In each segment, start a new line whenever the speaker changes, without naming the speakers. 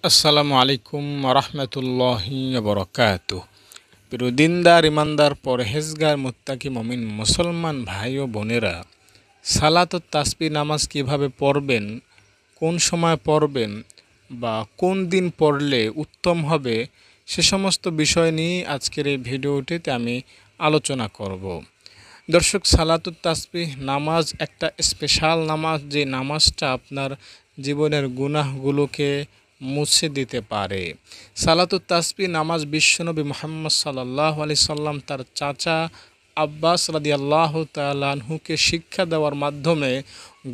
আসসালামু আলাইকুম রহমতুল্লাহি বরকাতুহ। প্রিয় দিনদার ইমানদার পরহেজগার মুত্তাকি মমিন মুসলমান ভাই ও বোনেরা, সালাত ও তাসবিহ নামাজ কিভাবে পড়বেন, কোন সময় পড়বেন বা কোন দিন পড়লে উত্তম হবে, সে সমস্ত বিষয় নিয়ে আজকের এই ভিডিওটিতে আমি আলোচনা করব। দর্শক, সালাতুত তাসবিহ নামাজ একটা স্পেশাল নামাজ, যে নামাজটা আপনার জীবনের গুনাহগুলোকে মুছে দিতে পারে। সালাতুত তাসবিহ নামাজ বিশ্বনবী মুহাম্মদ সাল্লাল্লাহু আলাইহি সাল্লাম তার চাচা আব্বাস রাদিয়াল্লাহু তাআলা আনহুকে শিক্ষা দেওয়ার মাধ্যমে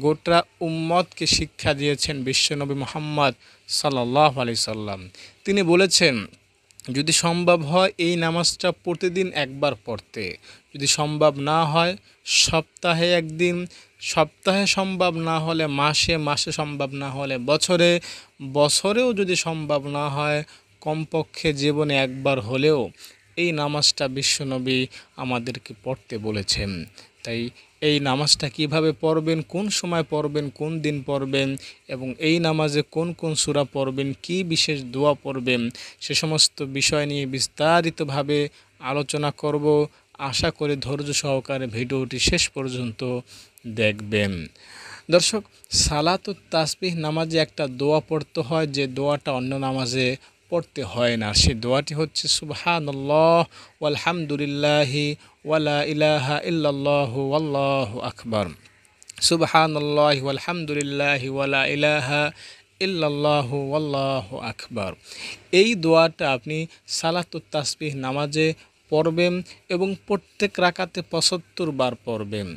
গোটা উম্মতকে শিক্ষা দিয়েছেন বিশ্বনবী মুহাম্মদ সাল্লাল্লাহু আলাইহি সাল্লাম। তিনি বলেছেন, যদি সম্ভব হয় এই নামাজটা প্রতিদিন একবার পড়তে, যদি সম্ভব না হয় সপ্তাহে একদিন, সপ্তাহে সম্ভব না হলে মাসে, মাসে সম্ভব না হলে বছরে, বছরেও যদি সম্ভব না হয় কমপক্ষে জীবনে একবার হলেও এই নামাজটা বিশ্বনবী আমাদেরকে পড়তে বলেছেন। তাই এই নামাজটা কিভাবে পড়বেন, কোন সময় পড়বেন, কোন দিন পড়বেন এবং এই নামাজে কোন কোন সূরা পড়বেন, কি বিশেষ দোয়া পড়বেন, সে সমস্ত বিষয় নিয়ে বিস্তারিতভাবে আলোচনা করব। আশা করি ধৈর্য সহকারে ভিডিওটি শেষ পর্যন্ত দেখবেন। দর্শক, সালাতুত তাসবিহ নামাজে একটা দোয়া পড়তে হয়, যে দোয়াটা অন্য নামাজে পড়তে হয় না। সেই দোয়াটি হচ্ছে সুবহানাল্লাহ ওয়ালহামদুলিল্লাহি ওয়ালা ইলাহা ইল্লাল্লাহু ওয়াল্লাহু আকবার। সুবহানাল্লাহি ওয়ালহামদুলিল্লাহি ওয়ালা ইলাহা ইল্লাল্লাহু ওয়াল্লাহু আকবার। এই দোয়াটা আপনি সালাতুত তাসবিহ নামাজে পড়বেন এবং প্রত্যেক রাকাতে ৭৫ বার পড়বেন।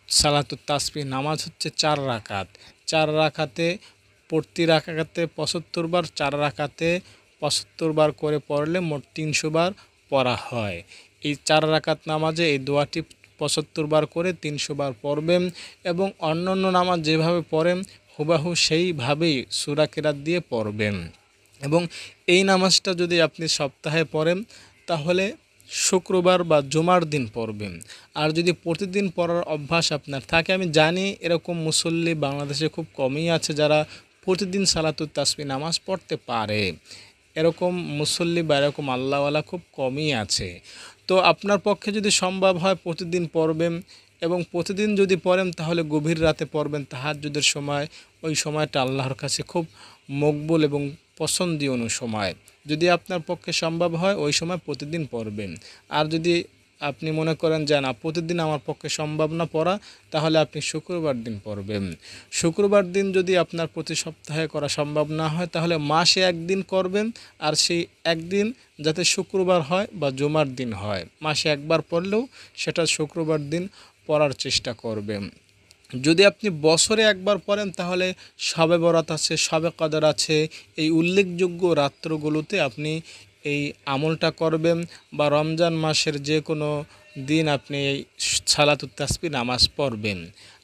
সালাতুত তাসবিহ নামাজ হচ্ছে ৪ রাকাত। ৪ রাকাতে, প্রতি রাকাতে ৭৫ বার, ৪ রাকাতে ৭৫ বার করে পড়লে মোট ৩০০ বার পড়া হয়। এই ৪ রাকাত নামাজে এই দোয়াটি ৭৫ বার করে ৩০০ বার পড়বেন এবং অন্যান্য নামাজ যেভাবে পড়েন হুবাহু সেইভাবেই সূরা কেরাত দিয়ে পড়বেন। এবং এই নামাজটা যদি আপনি সপ্তাহে পড়েন তাহলে শুক্রবার বা জুমার দিন পড়বেন। আর যদি প্রতিদিন পড়ার অভ্যাস আপনার থাকে, আমি জানি এরকম মুসল্লি বাংলাদেশে খুব কমই আছে যারা প্রতিদিন সালাতুত তাসবিহ নামাজ পড়তে পারে। এরকম মুসল্লি বা এরকম আল্লাহওয়ালা খুব কমই আছে। তো আপনার পক্ষে যদি সম্ভব হয় প্রতিদিন পড়বেন এবং প্রতিদিন যদি পড়েন তাহলে গভীর রাতে পড়বেন, তাহাজ্জুদের সময়। ওই সময়টা আল্লাহর কাছে খুব মকবুল এবং পছন্দনীয় সময়। যদি আপনার পক্ষে সম্ভব হয় ওই সময় প্রতিদিন পড়বেন। আর যদি আপনি মনে করেন যে না, প্রতিদিন আমার পক্ষে সম্ভব না পড়া, তাহলে আপনি শুক্রবার দিন পড়বেন। শুক্রবার দিন যদি আপনার প্রতি সপ্তাহে করা সম্ভব না হয় তাহলে মাসে একদিন করবেন। আর সেই একদিন যাতে শুক্রবার হয় বা জুমার দিন হয়, মাসে একবার পড়লেও সেটা শুক্রবার দিন পড়ার চেষ্টা করবেন। যদি আপনি বছরে একবার পড়েন তাহলে শবে বরাত আছে, শবে কদর আছে, এই উল্লেখযোগ্য রাত্রগুলোতে আপনি এই আমলটা করবেন। বা রমজান মাসের যে কোনো দিন আপনি এই সালাতুত তাসবিহ নামাজ পড়বেন।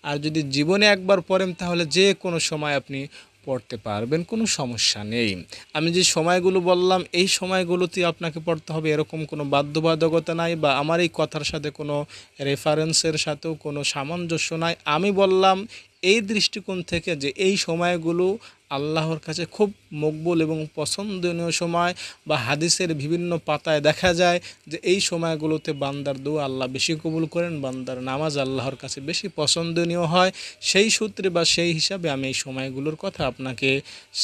আর যদি জীবনে একবার পড়েন তাহলে যে কোনো সময় আপনি পড়তে পারবেন, কোনো সমস্যা নেই। আমি যে সময়গুলো বললাম এই সময়গুলোতে আপনাকে পড়তে হবে এরকম কোনো বাধ্যবাধকতা নাই, বা আমার এই কথার সাথে কোনো রেফারেন্সের সাথেও কোনো সামঞ্জস্য নাই। আমি বললাম এই দৃষ্টিকোণ থেকে যে এই সময়গুলো আল্লাহর কাছে খুব মকবুল এবং পছন্দনীয় সময়, বা হাদিসের বিভিন্ন পাতায় দেখা যায় যে এই সময়গুলোতে বান্দার দোয়া আল্লাহ বেশি কবুল করেন, বান্দার নামাজ আল্লাহর কাছে বেশি পছন্দনীয় হয়। সেই সূত্রে বা সেই হিসাবে আমি এই সময়গুলোর কথা আপনাকে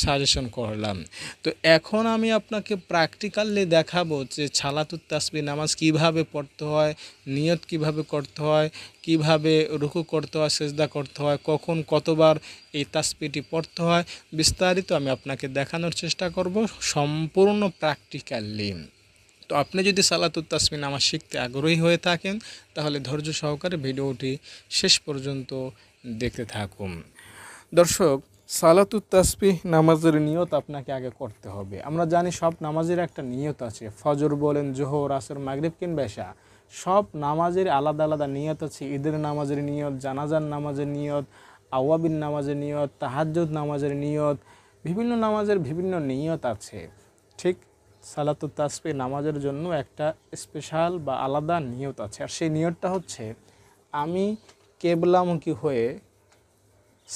সাজেশন করলাম। তো এখন আমি আপনাকে প্র্যাকটিক্যালি দেখাবো যে সালাতুত তাসবিহ নামাজ কিভাবে পড়তে হয়, নিয়ত কিভাবে করতে হয়, কিভাবে রুকু করতে হয়, সেজদা করতে হয়, কখন কতবার এই তাসবিহটি পড়তে হয়, বিস্তারিত আমি আপনাকে দেখানোর চেষ্টা করব সম্পূর্ণ প্র্যাকটিক্যালি। তো আপনি যদি সালাতুত তাসবিহ নামাজ শিখতে আগ্রহী হয়ে থাকেন তাহলে ধৈর্য সহকারে ভিডিওটি শেষ পর্যন্ত দেখতে থাকুন। দর্শক, সালাতুত তাসবিহ নামাজের নিয়ত আপনাকে আগে করতে হবে। আমরা জানি সব নামাজের একটা নিয়ত আছে। ফজর বলেন, জোহর, আসর, মাগরিব কিংবা এশা, সব নামাজের আলাদা আলাদা নিয়ত আছে। ঈদের নামাজের নিয়ত, জানাজার নামাজের নিয়ত, আওয়াবিন নামাজের নিয়ত, তাহাজ্জুদ নামাজের নিয়ত, বিভিন্ন নামাজের বিভিন্ন নিয়ত আছে। ঠিক সালাতুত তাসবিহ নামাজের জন্য একটা স্পেশাল বা আলাদা নিয়ত আছে। আর সেই নিয়তটা হচ্ছে, আমি কেবলামুখী হয়ে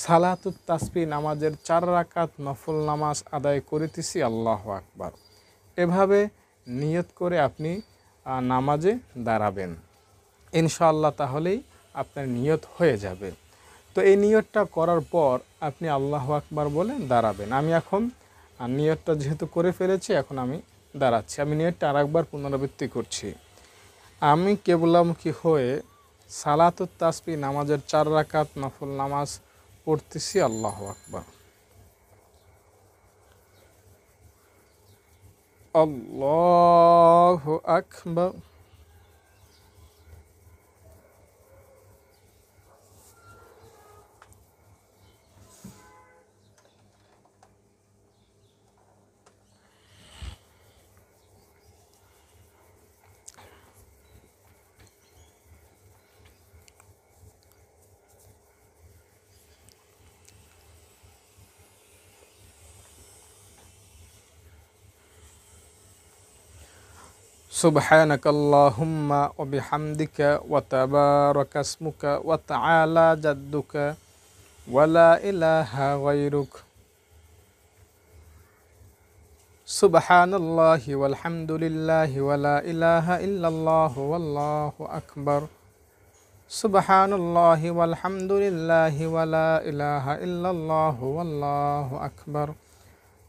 সালাতুত তাসবিহ নামাজের 4 রাকাত নফল নামাজ আদায় করিতেছি, আল্লাহু আকবার। এভাবে নিয়ত করে আপনি নামাজে দাঁড়াবেন ইনশাআল্লাহ, তাহলেই আপনার নিয়ত হয়ে যাবে। তো এই নিয়তটা করার পর আপনি আল্লাহু আকবার বলে দাঁড়াবেন। আমি এখন নিয়তটা যেহেতু করে ফেলেছি, এখন আমি দাঁড়াচ্ছি। আমি নিয়তটা আরেকবার পুনরাবৃত্তি করছি। আমি কেবলামুখী হয়ে সালাতুত তাসবিহ নামাজের 4 রাকাত নফল নামাজ পড়তেছি, আল্লাহু আকবার। আল্লাহু আকবার। সুবহানাকাল্লাহুম্মা ওয়া বিহামদিকা ওয়া তাবারাকা ইসমুকা ওয়া তাআলা জাদ্দুকা ওয়া লা ইলাহা গায়রুক। সুবহানাল্লাহি ওয়ালহামদুলিল্লাহি ওয়া লা ইলাহা ইল্লাল্লাহু ওয়াল্লাহু আকবার। সুবহানাল্লাহি ওয়ালহামদুলিল্লাহি ওয়া লা ইলাহা ইল্লাল্লাহু ওয়াল্লাহু আকবার।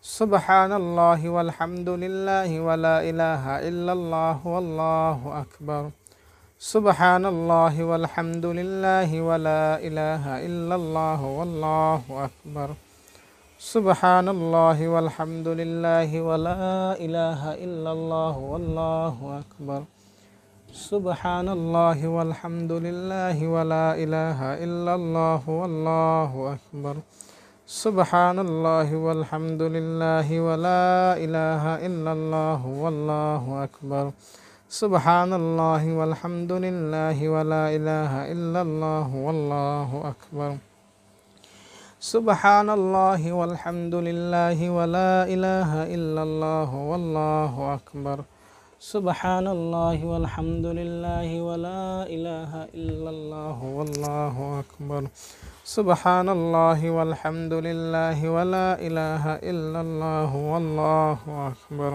সুবহানাল্লাহি ওয়ালহামদুলিল্লাহি ওয়া লা ইলাহা ইল্লাল্লাহু ওয়াল্লাহু আকবার। সুবহানাল্লাহি ওয়ালহামদুলিল্লাহি ওয়া লা ইলাহা ইল্লাল্লাহু ওয়াল্লাহু আকবার। সুবহানাল্লাহি ওয়ালহামদুলিল্লাহি ওয়া লা ইলাহা ইল্লাল্লাহু ওয়াল্লাহু আকবার। সুবহানাল্লাহি ওয়ালহামদুলিল্লাহি ওয়া লা ইলাহা ইল্লাল্লাহু ওয়াল্লাহু আকবার। সুবহানাল্লাহি ওয়ালহামদুলিল্লাহি ওয়া লা ইলাহা ইল্লাল্লাহু ওয়াল্লাহু আকবার। সুবহানাল্লাহি ওয়ালহামদুলিল্লাহি ওয়া লা ইলাহা ইল্লাল্লাহু ওয়াল্লাহু আকবার। সুবহানাল্লাহি ওয়ালহামদুলিল্লাহি ওয়া লা ইলাহা ইল্লাল্লাহু ওয়াল্লাহু আকবার। সুবহানাল্লাহি ওয়ালহামদুলিল্লাহি ওয়া লা ইলাহা ইল্লাল্লাহু ওয়াল্লাহু আকবার। সুবহানাল্লাহি ওয়ালহামদুলিল্লাহি ওয়া লা ইলাহা ইল্লাল্লাহু ওয়াল্লাহু আকবার।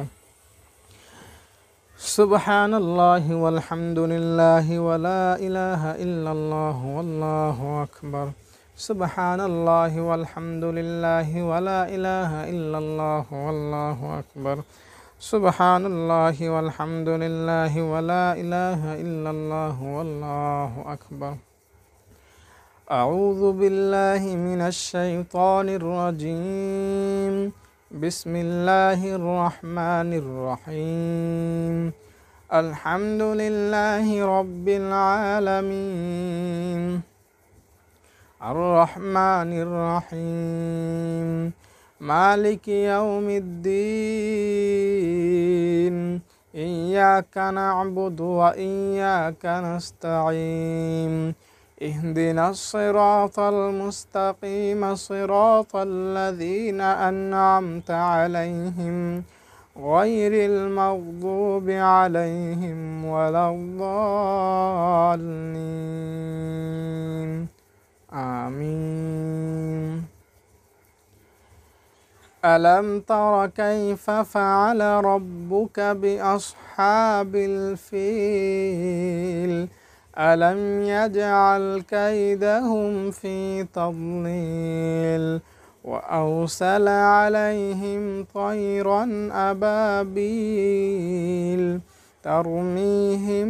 সুবহানাল্লাহি ওয়ালহামদুলিল্লাহি ওয়া লা ইলাহা ইল্লাল্লাহু ওয়াল্লাহু আকবার। সুবহানাল্লাহি ওয়ালহামদুলিল্লাহি ওয়া লা ইলাহা ইল্লাল্লাহু ওয়াল্লাহু আকবার। সুবহানাল্লাহি ওয়ালহামদুলিল্লাহি ওয়া লা ইলাহা ইল্লাল্লাহু ওয়াল্লাহু আকবার। আউযু বিল্লাহি মিনাশ শাইতানির রাজীম। বিসমিল্লাহির রহমানির রহিম। আলহামদুলিল্লাহি রাব্বিল আলামিন। আর রহমানির রহিম। মালিকি ইয়াউমিদ্দিন। ইয়্যাকা না'বুদু ওয়া ইয়্যাকা নাস্তাঈন। ইহদিনাস সিরাতাল মুস্তাকিম সিরাতাল্লাযীনা আন'আমতা আলাইহিম গায়রিল মাগদুবি আলাইহিম ওয়ালাদ-দাল্লিন। আমিন। ألم تر كيف فعل ربك بأصحاب الفيل ألم يجعل كيدهم في تضليل وأرسل عليهم طيرا أبابيل ترميهم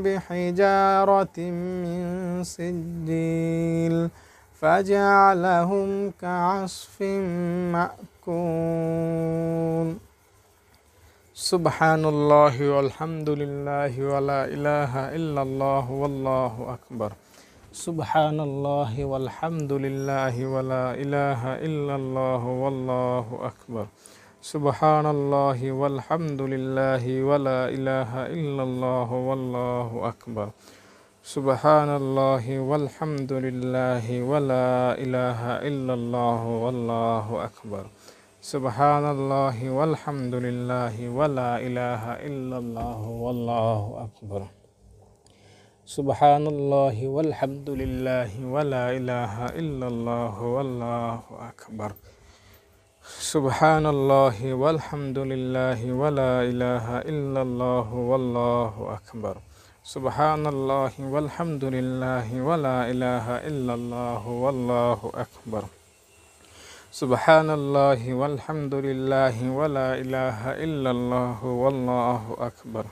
بحجارة من سجيل فجعلهم كعصف مأكول. সুবহানাল্লাহি ওয়ালহামদুলিল্লাহি ওয়া লা ইলাহা ইল্লাল্লাহু ওয়াল্লাহু আকবার। সুবহানাল্লাহি ওয়ালহামদুলিল্লাহি ওয়া লা ইলাহা ইল্লাল্লাহু ওয়াল্লাহু আকবার। সুবহানাল্লাহি ওয়ালহামদুলিল্লাহি ওয়া লা ইলাহা ইল্লাল্লাহু ওয়াল্লাহু আকবার। সুবহানাল্লাহি ওয়ালহামদুলিল্লাহি ওয়া লা ইলাহা ইল্লাল্লাহু ওয়াল্লাহু আকবার। সুবহানাল্লাহি ওয়ালহামদুলিল্লাহি ওয়া লা ইলাহা ইল্লাল্লাহু ওয়াল্লাহু আকবার। Subhanallah walhamdulillah wala ilaha illallah wallahu akbar. Subhanallah walhamdulillah wala ilaha illallah wallahu akbar. Subhanallah walhamdulillah wala ilaha illallah wallahu akbar. Subhanallah walhamdulillah wala ilaha illallah wallahu akbar.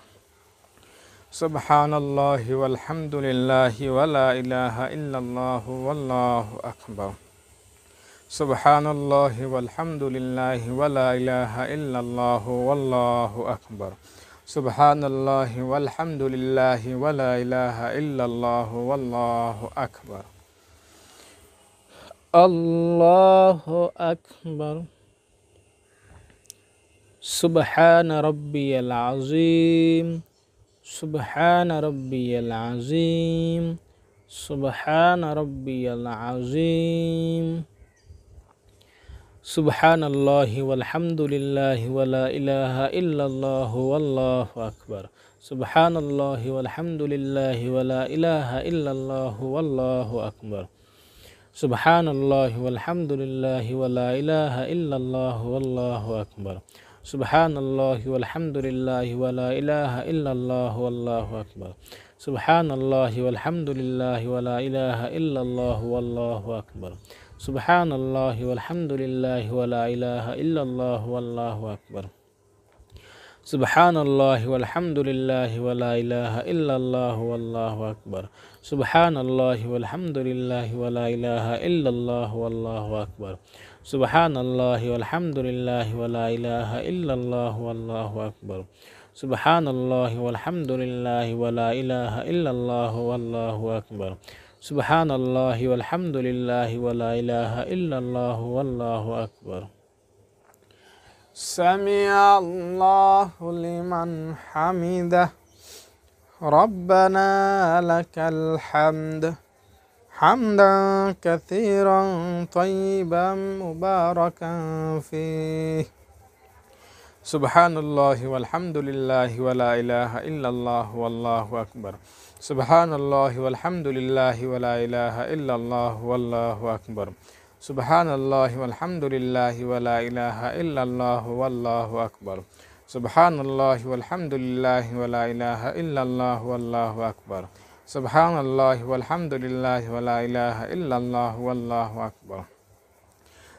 Subhanallah walhamdulillah wala ilaha illallah wallahu akbar. Subhanallah walhamdulillah wala ilaha illallah wallahu akbar. Subhanallah walhamdulillah wala ilaha illallah wallahu akbar. Allahu akbar. Subhana rabbiyal azim. Subhana rabbiyal azim. Subhana rabbiyal azim. Subhanallahi walhamdulillahi wala ilaha illallah wallahu akbar. Subhanallahi walhamdulillahi wala ilaha illallah wallahu akbar. Subhanallahi walhamdulillahi wala ilaha illallah wallahu akbar. Subhanallahi walhamdulillahi wala ilaha illallah wallahu akbar. Subhanallahi walhamdulillahi wala ilaha illallah wallahu akbar. Subhanallahi walhamdulillahi wala ilaha illallah wallahu akbar. Subhanallahi walhamdulillahi wala ilaha illallah wallahu akbar. Subhanallahi walhamdulillahi wala ilaha illallah wallahu akbar. Subhanallahi walhamdulillahi wala ilaha illallah wallahu akbar. Subhanallahi walhamdulillahi wala ilaha illallah wallahu akbar. Subhanallahi walhamdulillahi wala ilaha illallah wallahu akbar. Sami'allahu liman hamidah. Rabbana lakal hamd. Hamdan kathiran tayyiban mubarakan fih. Subhanallah walhamdulillah wala ilaha illallah wallahu akbar. Subhanallah walhamdulillah wala ilaha illallah wallahu akbar. Subhanallah walhamdulillah wala ilaha illallah wallahu akbar. Subhanallah walhamdulillah wala ilaha illallah wallahu akbar. Subhanallah walhamdulillah wala ilaha illallah wallahu akbar.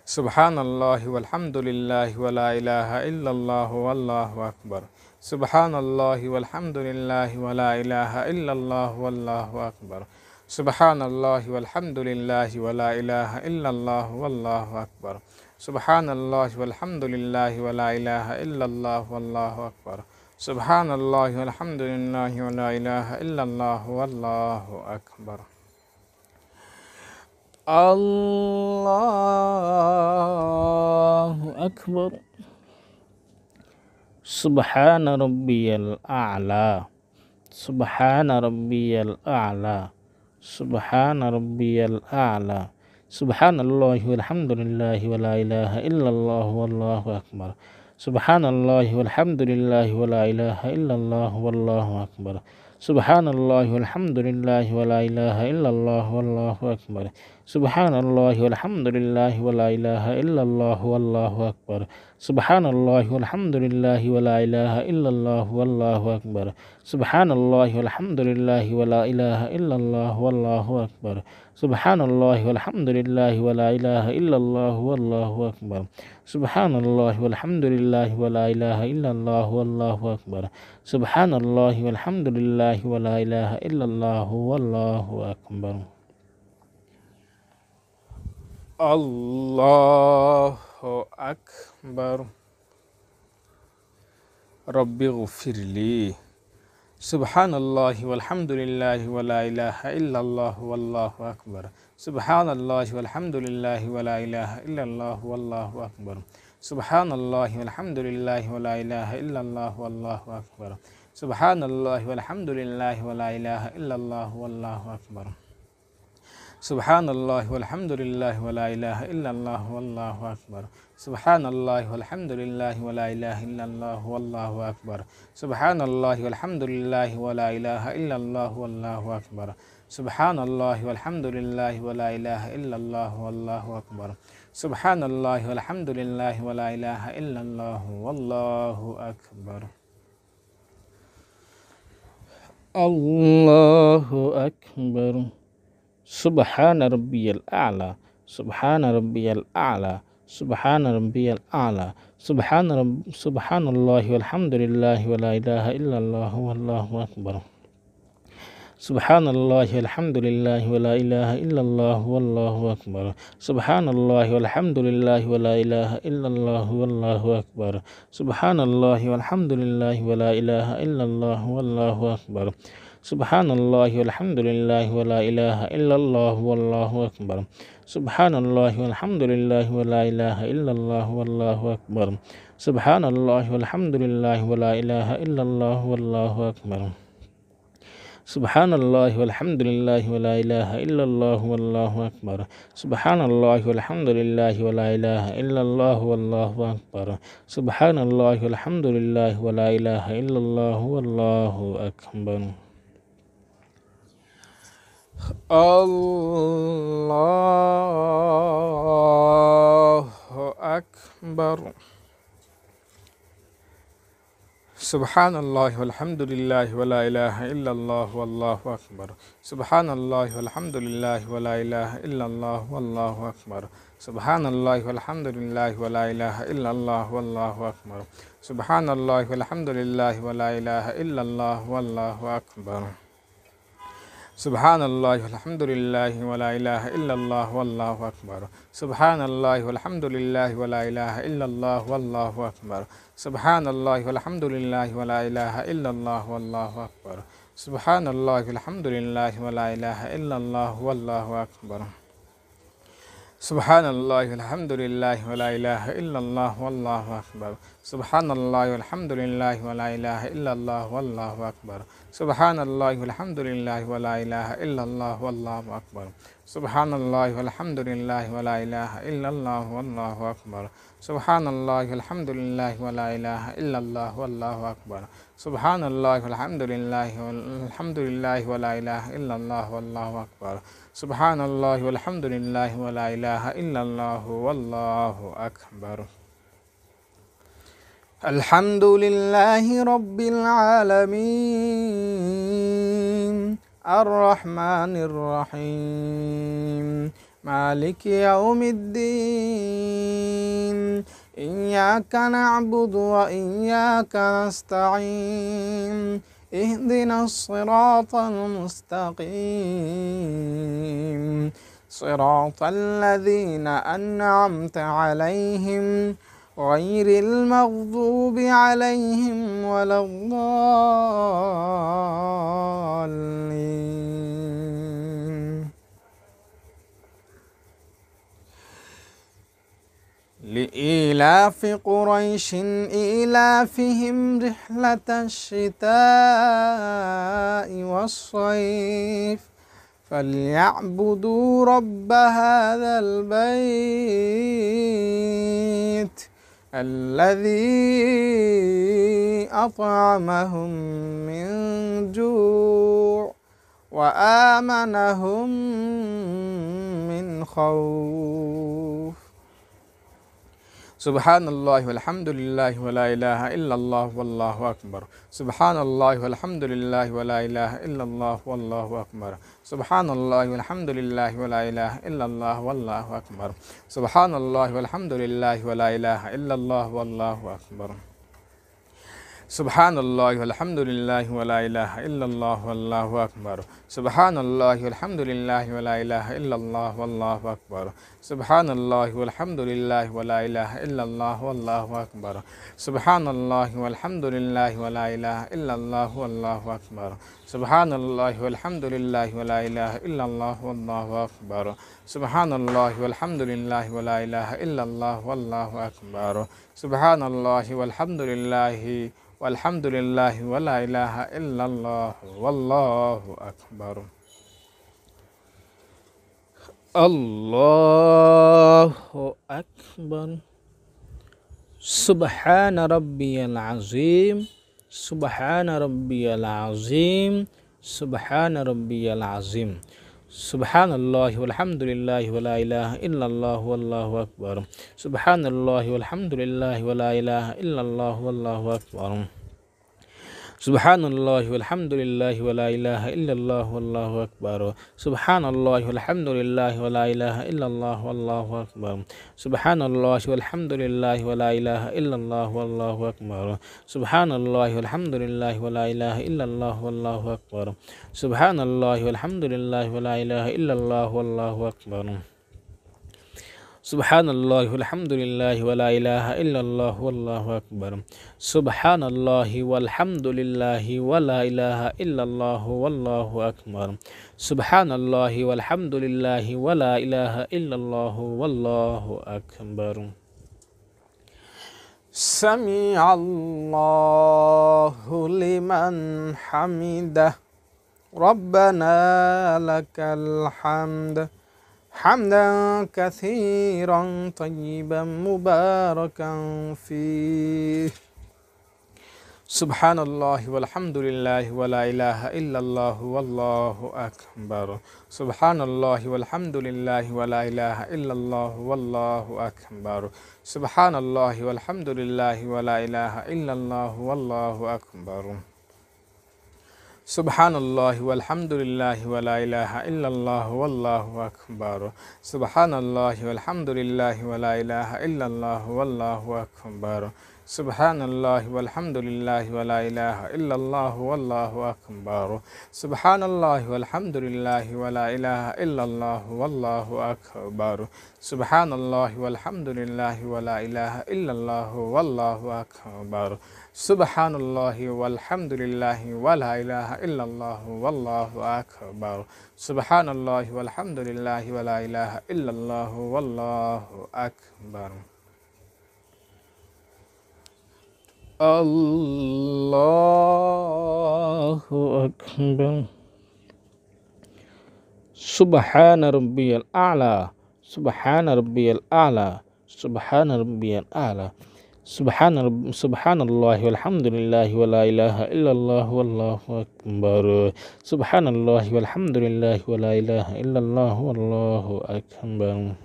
Subhanallah walhamdulillah wala ilaha illallah wallahu akbar. Subhanallah walhamdulillah wala ilaha illallah wallahu akbar. Subhanallah walhamdulillah wala ilaha illallah wallahu akbar. Subhanallah walhamdulillah wala ilaha illallah wallahu akbar. Subhanallah walhamdulillah wala ilaha illallah wallahu akbar. Allahu akbar. Subhana rabbiyal a'la. Subhana rabbiyal a'la. Subhana rabbiyal a'la. Subhanallahi walhamdulillahi wala ilaha illallah wallahu akbar. Subhanallahi walhamdulillahi wala ilaha illallah wallahu akbar. Subhanallahi walhamdulillahi wala ilaha illallah wallahu akbar. Subhanallahi walhamdulillahi wala ilaha illallah wallahu akbar. Subhanallahi walhamdulillahi wala ilaha illallah wallahu akbar. Subhanallahi walhamdulillahi wala ilaha illallah wallahu akbar. Subhanallahi walhamdulillahi wala ilaha illallah wallahu akbar. Subhanallahi walhamdulillahi wala ilaha illallah wallahu akbar. Subhanallahi walhamdulillahi wala ilaha illallah wallahu akbar. Allahu akbar. Rabbi ghfirli. Subhanallah walhamdulillah wala ilaha illallah wallahu akbar. Subhanallah walhamdulillah wala ilaha illallah wallahu akbar. Subhanallah walhamdulillah wala ilaha illallah wallahu akbar. Subhanallah walhamdulillah wala ilaha illallah wallahu akbar. Subhanallah walhamdulillah wa la ilaha illallah wallahu akbar. Subhanallah walhamdulillah wa la ilaha illallah wallahu akbar. Subhanallah walhamdulillah wa la ilaha illallah wallahu akbar. Subhanallah walhamdulillah wa la ilaha illallah wallahu akbar. Subhanallah walhamdulillah wa la ilaha illallah wallahu akbar. Allahu akbar. Subhana rabbiyal a'la, subhana rabbiyal a'la, subhana rabbiyal a'la, subhanallahi walhamdulillahi wa la ilaha illallah wallahu akbar. Subhanallahi walhamdulillahi wa la ilaha illallah wallahu akbar. Subhanallahi walhamdulillahi wa la ilaha illallah wallahu akbar. Subhanallahi walhamdulillahi wa la ilaha illallah wallahu akbar. Subhanallahi walhamdulillahi wa la ilaha illallah wallahu akbar. Subhanallahi walhamdulillahi wa la ilaha illallah wallahu akbar. Subhanallahi walhamdulillahi wa la ilaha illallah wallahu akbar. Subhanallahi walhamdulillahi wa la ilaha illallah wallahu akbar. Subhanallahi walhamdulillahi wa la ilaha illallah wallahu akbar. Subhanallahi walhamdulillahi wa la ilaha illallah wallahu akbar. Allahu akbar. Subhanallah walhamdulillah wa la ilaha illallah wallahu akbar. Subhanallah walhamdulillah wa la ilaha illallah wallahu akbar. Subhanallah walhamdulillah wa la ilaha illallah wallahu akbar. Subhanallah walhamdulillah wa la ilaha illallah wallahu akbar. Subhanallah walhamdulillah wa la ilaha illallah wallahu akbar. Subhanallah walhamdulillah wa la ilaha illallah wallahu akbar. Subhanallah walhamdulillah wa la ilaha illallah wallahu akbar. Subhanallah walhamdulillah wa la ilaha illallah wallahu akbar. Subhanallah walhamdulillah wa la ilaha illallah wallahu akbar. Subhanallah walhamdulillah wa la ilaha illallah wallahu akbar. Subhanallah walhamdulillah wa la ilaha illallah wallahu akbar. Subhanallah walhamdulillah wa la ilaha illallah wallahu akbar. Subhanallah walhamdulillah wa la ilaha illallah wallahu akbar. Subhanallah walhamdulillah wa la ilaha illallah wallahu akbar. Subhanallah walhamdulillah wa la ilaha illallah wallahu akbar. Alhamdulillahi rabbil alamin, ar-rahmanir rahim, maliki yaumiddin. Iyyaka na'budu wa iyyaka nasta'in. Ihdinas siratal mustaqim, siratal ladzina an'amta 'alaihim ghairil maghdubi 'alaihim waladdallin. لإيلاف قريش إيلافهم رحلة الشتاء والصيف فليعبدوا رب هذا البيت الذي أطعمهم من جوع وآمنهم من خوف. Subhanallah walhamdulillah wa la ilaha illallah wallahu akbar. Subhanallah walhamdulillah wa la ilaha illallah wallahu akbar. Subhanallah walhamdulillah wa la ilaha illallah wallahu akbar. Subhanallah walhamdulillah wa la ilaha illallah wallahu akbar. Subhanallah walhamdulillah wa la ilaha illallah wallahu akbar. Subhanallah walhamdulillah wa la ilaha illallah wallahu akbar. Subhanallah walhamdulillah wa la ilaha illallah wallahu akbar. Subhanallah walhamdulillah wa la ilaha illallah wallahu akbar. Subhanallah walhamdulillah wa la ilaha illallah wallahu akbar. Subhanallah walhamdulillah wa la ilaha illallah wallahu akbar. Subhanallah walhamdulillah walhamdulillah wa la ilaha illallah wallahu akbar. Allahu Akbar. Subhana rabbiyal azim. Subhana rabbiyal azim. Subhana rabbiyal azim. Subhanallah walhamdulillah wa la ilaha illallah wallahu akbar. Subhanallah walhamdulillah wa la ilaha illallah wallahu akbar. Subhanallah walhamdulillah wa la ilaha illallah wallahu akbar. Subhanallah walhamdulillah wa la ilaha illallah wallahu akbar. Subhanallah walhamdulillah wa la ilaha illallah wallahu akbar. Subhanallah walhamdulillah wa la ilaha illallah wallahu akbar. Subhanallah walhamdulillah wa la ilaha illallah wallahu akbar. Subhanallah walhamdulillah wa la ilaha illallah wallahu akbar. Subhanallah walhamdulillah wa la ilaha illallah wallahu akbar. Subhanallah walhamdulillah wa la ilaha illallah wallahu akbar. Sami'allahu liman hamidah. Rabbana lakal hamd. حمدا كثيرا طيبا مباركا فيه. سبحان الله والحمد لله ولا إله إلا الله والله أكبر. سبحان الله والحمد لله ولا إله إلا الله والله أكبر. سبحان الله والحمد لله ولا إله إلا الله والله أكبر. Subhanallah walhamdulillah wa la ilaha illallah wallahu akbar. Subhanallah walhamdulillah wa la ilaha illallah wallahu akbar. Subhanallah walhamdulillah wa la ilaha illallah wallahu akbar. Subhanallah walhamdulillah wa la ilaha illallah wallahu akbar. Subhanallah walhamdulillah wa la ilaha illallah wallahu akbar. Subhanallah walhamdulillah wa la ilaha illallah wallahu akbar. Subhanallah walhamdulillah wa la ilaha illallah wallahu akbar. Allahu akbar. Subhana rabbiyal a'la. Subhana rabbiyal a'la. Subhana rabbiyal a'la. Subhanallah walhamdulillah wa la ilaha illallah wallahu akbar. Subhanallah walhamdulillah wa la ilaha illallah wallahu akbar.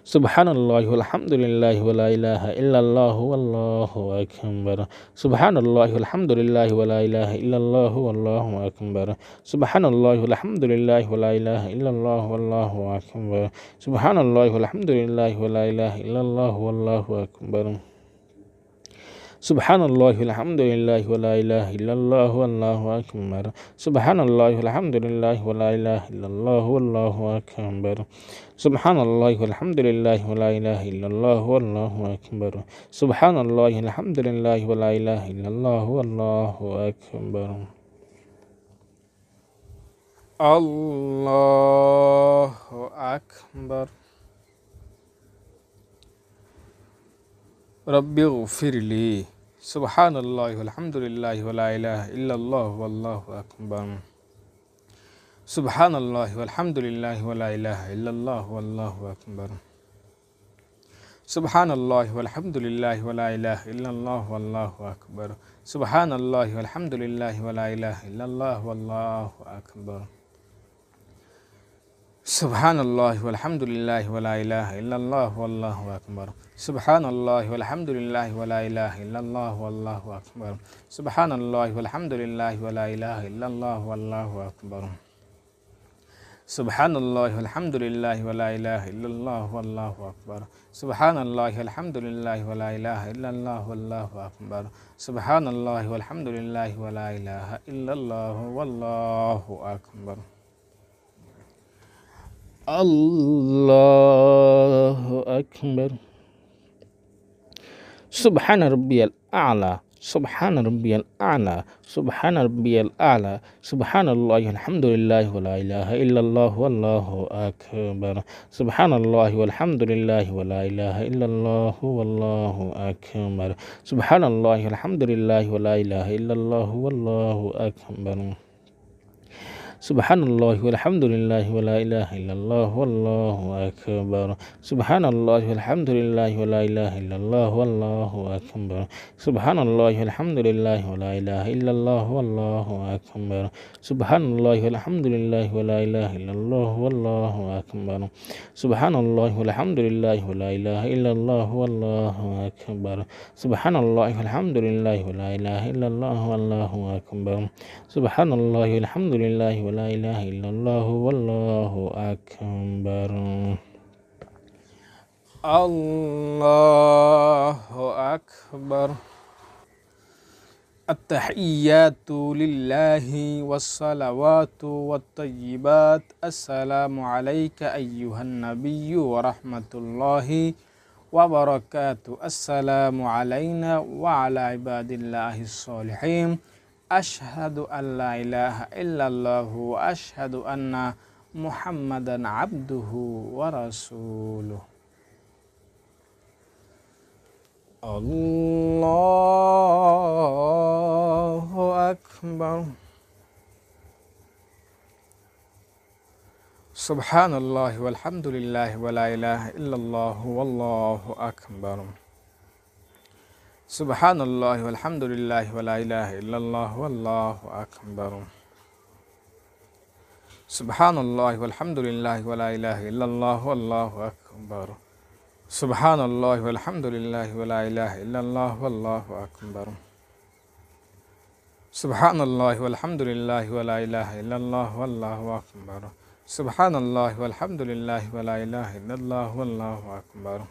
Subhanallah walhamdulillah wa la ilaha illallah wallahu akbar. Subhanallah walhamdulillah wa la ilaha illallah wallahu akbar. Subhanallah walhamdulillah wa la ilaha illallah wallahu akbar. Subhanallah walhamdulillah wa la ilaha illallah wallahu akbar. Subhanallah walhamdulillah wa la ilaha illallah wallahu akbar. Subhanallah walhamdulillah wa la ilaha illallah wallahu akbar. Subhanallah walhamdulillah wa la ilaha illallah wallahu akbar. Subhanallah walhamdulillah wa la ilaha illallah wallahu akbar. Allahu akbar. Rabbi ghfirli. Subhanallah walhamdulillah wa la ilaha illallah wallahu akbar. Subhanallah walhamdulillah wa la ilaha illallah wallahu akbar. Subhanallah walhamdulillah wa la ilaha illallah wallahu akbar. Subhanallah walhamdulillah wa la ilaha illallah wallahu akbar. Subhanallah walhamdulillah wa la ilaha illallah wallahu akbar. Subhanallah walhamdulillah wa la ilaha illallah wallahu akbar. Subhanallah walhamdulillah wa la ilaha illallah wallahu akbar. Subhanallah walhamdulillah wa la ilaha illallah wallahu akbar. Subhanallah walhamdulillah wa la ilaha illallah wallahu akbar. Subhanallah walhamdulillah wa la ilaha illallah wallahu akbar. Allahu akbar. Subhana rabbiyal a'la. Subhana rabbiyal a'la. Subhana rabbiyal a'la. Subhanallah walhamdulillah wa la ilaha illallah wallahu akbar. Subhanallah walhamdulillah wa la ilaha illallah wallahu akbar. Subhanallah walhamdulillah wa la ilaha illallah wallahu akbar. Subhanallah walhamdulillah wa la ilaha illallah wallahu akbar. Subhanallah walhamdulillah wa la ilaha illallah wallahu akbar. Subhanallah walhamdulillah wa la ilaha illallah wallahu akbar. Subhanallah walhamdulillah wa la ilaha illallah wallahu akbar. Subhanallah walhamdulillah wa la ilaha illallah wallahu akbar. Subhanallah walhamdulillah wa la ilaha illallah wallahu akbar. Subhanallah walhamdulillah wa la ilaha illallah wallahu akbar. Allahu akbar. At-tahiyyatu lillahi wassalawatu wattayyibat. Assalamu alayka ayyuhan nabiyyu wa rahmatullahi wabarakatuh. Assalamu alayna wa ala ibadillahi sholihin. Ashhadu an la ilaha illallah wa ashhadu anna Muhammadan abduhu wa rasuluh. Allahu akbar. Subhanallah walhamdulillah wa la ilaha illallah wallahu akbar. Subhanallah walhamdulillah wa la ilaha illallah wallahu akbar. Subhanallah walhamdulillah wa la ilaha illallah wallahu akbar. Subhanallah walhamdulillah wa la ilaha illallah wallahu akbar. Subhanallah walhamdulillah wa la ilaha illallah wallahu akbar. Subhanallah walhamdulillah wa la ilaha illallah wallahu akbar.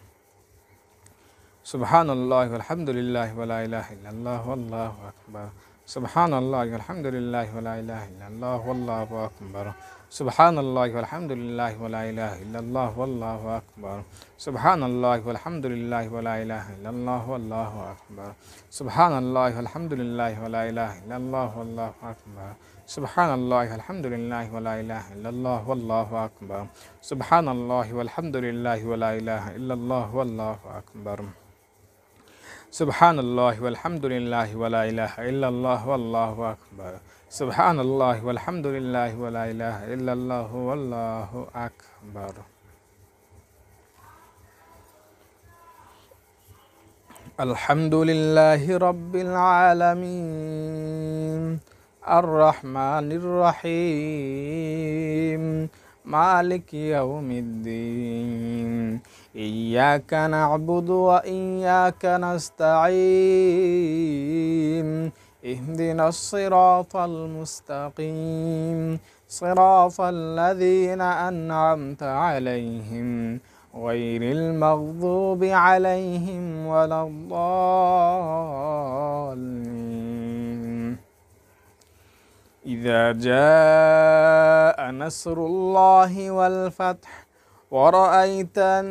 Subhanallah walhamdulillah wa la ilaha illallah wallahu akbar. Subhanallah walhamdulillah wa la ilaha illallah wallahu akbar. Subhanallah walhamdulillah wa la ilaha illallah wallahu akbar. Subhanallah walhamdulillah wa la ilaha illallah wallahu akbar. Subhanallah walhamdulillah wa la ilaha illallah wallahu akbar. Subhanallah walhamdulillah wa la ilaha illallah wallahu akbar. Subhanallah walhamdulillah wa la ilaha illallah wallahu akbar. Subhanallah walhamdulillah wa la ilaha illallah wallahu akbar. Subhanallah walhamdulillah wa la ilaha illallah wallahu akbar. Alhamdulillahi rabbil alamin. Ar-Rahmanir Rahim. Malik yaumiddin. Iyyaka na'budu wa iyyaka nasta'in. Ihdinas siratal mustaqim. Siratal ladzina an'amta 'alaihim ghairil maghdubi 'alaihim waladdallin. Idza jaa nasrullahi wal fath wa ra'aitan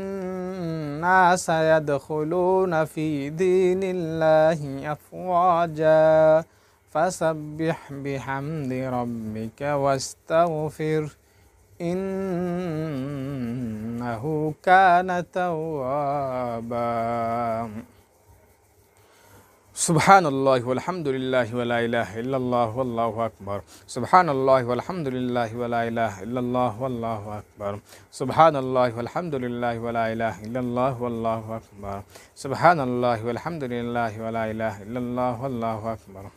nasa yadkhuluna fi dinillahi afwaja fasabbih bihamdi rabbika wastaghfir innahu kana tawwaba. Subhanallah walhamdulillah wa la ilaha illallah wallahu akbar. Subhanallah walhamdulillah wa la ilaha illallah wallahu akbar. Subhanallah walhamdulillah wa la ilaha illallah wallahu akbar. Subhanallah walhamdulillah wa la ilaha illallah wallahu akbar.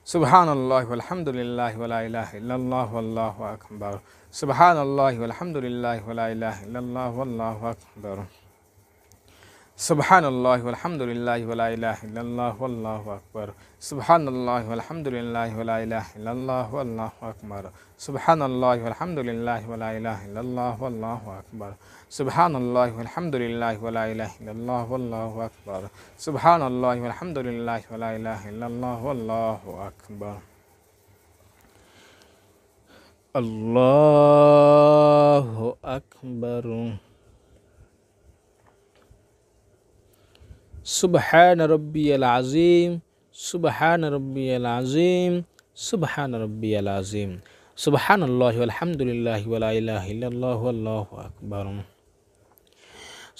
Subhanallah walhamdulillah wa la ilaha illallah wallahu akbar. Subhanallah walhamdulillah wa la ilaha illallah wallahu akbar. Subhanallah walhamdulillah wa la ilaha illallah wallahu akbar. Subhanallah walhamdulillah wa la ilaha illallah wallahu akbar. Subhanallah walhamdulillah wa la ilaha illallah wallahu akbar. Subhanallah walhamdulillah wa la ilaha illallah wallahu akbar. Subhanallah walhamdulillah wa la ilaha illallah wallahu akbar. Allahu akbar. Subhana rabbiyal azim. Subhana rabbiyal azim. Subhana rabbiyal azim. Subhanallah walhamdulillah wa la ilaha illallah wallahu akbar.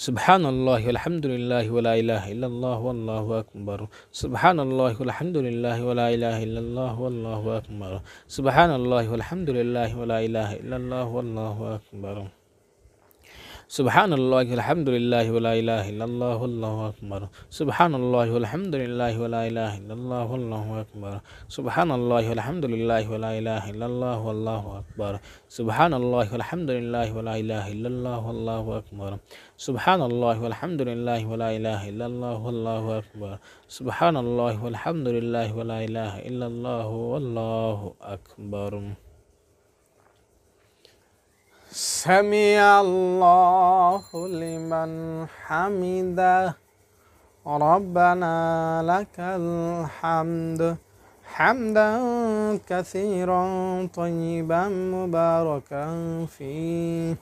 Subhanallah walhamdulillah wa la ilaha illallah wallahu akbar. Subhanallah walhamdulillah wa la ilaha illallah wallahu akbar. Subhanallah walhamdulillah wa la ilaha illallah wallahu akbar. Subhanallah walhamdulillah wa la ilaha illallah wallahu akbar. Subhanallah walhamdulillah wa la ilaha illallah wallahu akbar. Subhanallah walhamdulillah wa la ilaha illallah wallahu akbar. Subhanallah walhamdulillah wa la ilaha illallah wallahu akbar. Subhanallah walhamdulillah wa la ilaha illallah wallahu akbar. Subhanallah walhamdulillah wa la ilaha illallah wallahu akbar. Sami'allahu liman hamidah. Rabbana lakal hamd. Hamdan katsiran tayyiban mubarakan fih.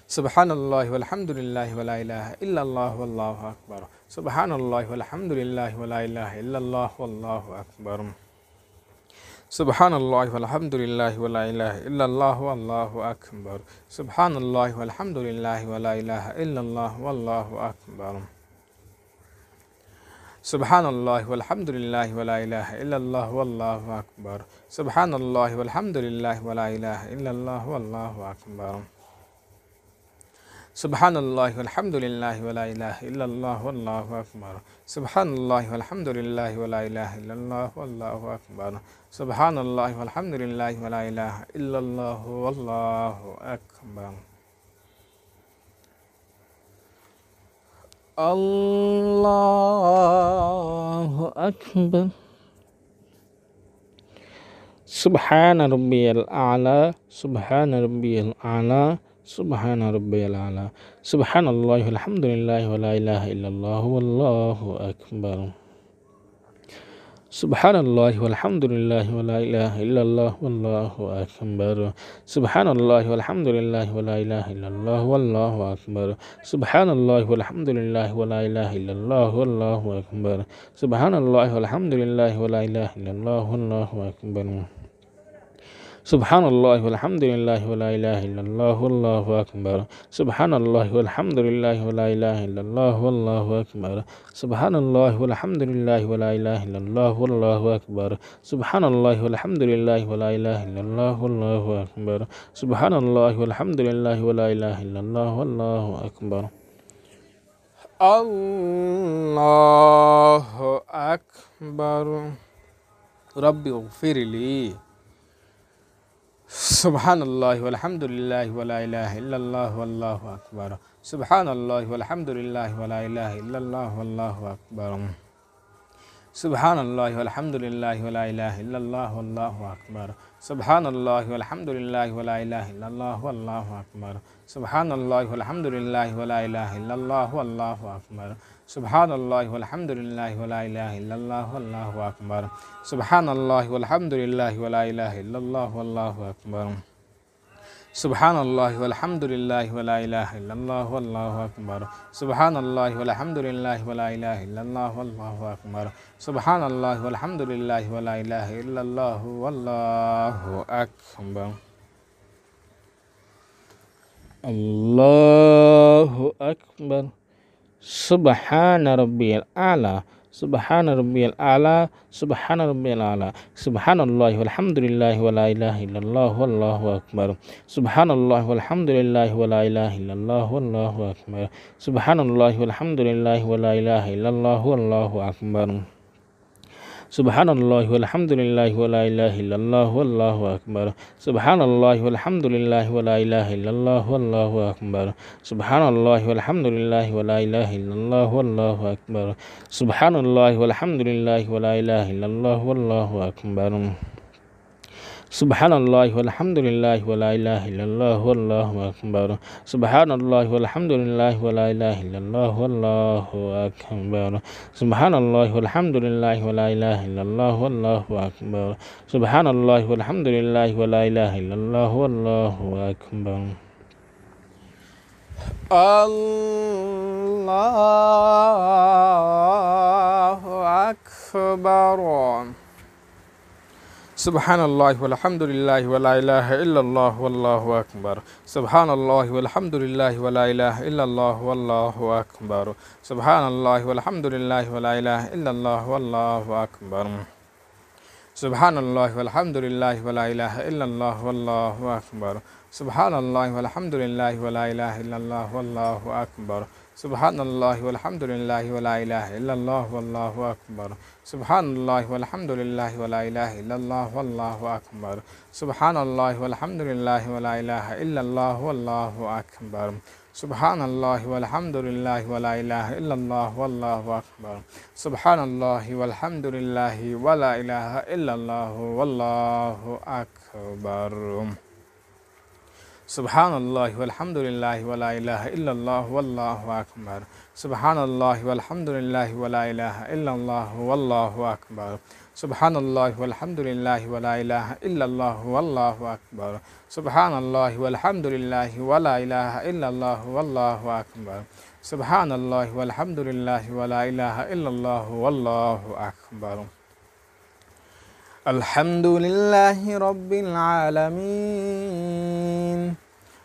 Subhanallah walhamdulillah wa la ilaha illallah wallahu akbar. Subhanallah walhamdulillah wa la ilaha illallah wallahu akbar. Subhanallah walhamdulillah wa la ilaha illallah wallahu akbar. Subhanallah walhamdulillah wa la ilaha illallah wallahu akbar. Subhanallah walhamdulillah wa la ilaha illallah wallahu akbar. Subhanallah walhamdulillah wa la ilaha illallah wallahu akbar. Subhanallah walhamdulillah wa la ilaha illallah wallahu akbar. Subhanallah walhamdulillah wa la ilaha illallah wallahu akbar. Subhanallah walhamdulillah wa la ilaha illallah wallahu akbar. Allahu akbar. Subhana rabbiyal a'la. Subhana rabbiyal a'la. Subhana rabbiyal a'la. Subhanallah walhamdulillah wa la ilaha illallah wallahu akbar. Subhanallah walhamdulillah wa la ilaha illallah wallahu akbar. Subhanallah walhamdulillah wa la ilaha illallah wallahu akbar. Subhanallah walhamdulillah wa la ilaha illallah wallahu akbar. Subhanallah walhamdulillah wa la ilaha illallah wallahu akbar. Subhanallah walhamdulillah wa la ilaha illallah wallahu akbar. Subhanallah walhamdulillah wa la ilaha illallah wallahu akbar. Subhanallah walhamdulillah wa la ilaha illallah wallahu akbar. Subhanallah walhamdulillah wa la ilaha illallah wallahu akbar. Subhanallah walhamdulillah wa la ilaha illallah wallahu akbar. Allahu akbar. Rabbi ighfirli. Subhanallah walhamdulillah wa la ilaha illallah wallahu akbar. Subhanallah walhamdulillah wa la ilaha illallah wallahu akbar. Subhanallah walhamdulillah wa la ilaha illallah wallahu akbar. Subhanallah walhamdulillah wa la ilaha illallah wallahu akbar. Subhanallah walhamdulillah wa la ilaha illallah wallahu akbar. Subhanallah walhamdulillah wa la ilaha illallah wallahu akbar. Subhanallah walhamdulillah wa la ilaha illallah wallahu akbar. Subhanallah walhamdulillah wa la ilaha illallah wallahu akbar. Subhanallah walhamdulillah wa la ilaha illallah wallahu akbar. Subhanallah walhamdulillah wa la ilaha illallah wallahu akbar. Allahu akbar. Subhana rabbiyal a'la. Subhana rabbiyal a'la. Subhana rabbiyal a'la. Subhanallah walhamdulillah wa la ilaha illallah wallahu akbar. Subhanallah walhamdulillah wa la ilaha illallah wallahu akbar. Subhanallah walhamdulillah wa la ilaha illallah wallahu akbar. Subhanallah walhamdulillah wa la ilaha illallah wallahu akbar. Subhanallah walhamdulillah wa la ilaha illallah wallahu akbar. Subhanallah walhamdulillah wa la ilaha illallah wallahu akbar. Subhanallah walhamdulillah wa la ilaha illallah wallahu akbar. Subhanallah walhamdulillah wa la ilaha illallah wallahu akbar. Subhanallah walhamdulillah wa la ilaha illallah wallahu akbar. Subhanallah walhamdulillah wa la ilaha illallah wallahu akbar. Subhanallah walhamdulillah wa la ilaha illallah wallahu akbar. Allahu akbar. Subhanallah walhamdulillah wa la ilaha illallah wallahu akbar. Subhanallah walhamdulillah wa la ilaha illallah wallahu akbar. Subhanallah walhamdulillah wa la ilaha illallah wallahu akbar. Subhanallah walhamdulillah wa la ilaha illallah wallahu akbar. Subhanallah walhamdulillah wa la ilaha illallah wallahu akbar. Subhanallah walhamdulillah wa la ilaha illallah wallahu akbar. Subhanallah walhamdulillah wa la ilaha illallah wallahu akbar. Subhanallah walhamdulillah wa la ilaha illallah wallahu akbar. Subhanallah walhamdulillah wa la ilaha illallah wallahu akbar. Subhanallah walhamdulillah wa la ilaha illallah wallahu akbar. Subhanallah walhamdulillah wa la ilaha illallah wallahu akbar. Subhanallah walhamdulillah wa la ilaha illallah wallahu akbar. Subhanallah walhamdulillah wa la ilaha illallah wallahu akbar. Subhanallah walhamdulillah wa la ilaha illallah wallahu akbar. Subhanallah walhamdulillah wa la ilaha illallah wallahu akbar. Alhamdulillahi rabbil alamin,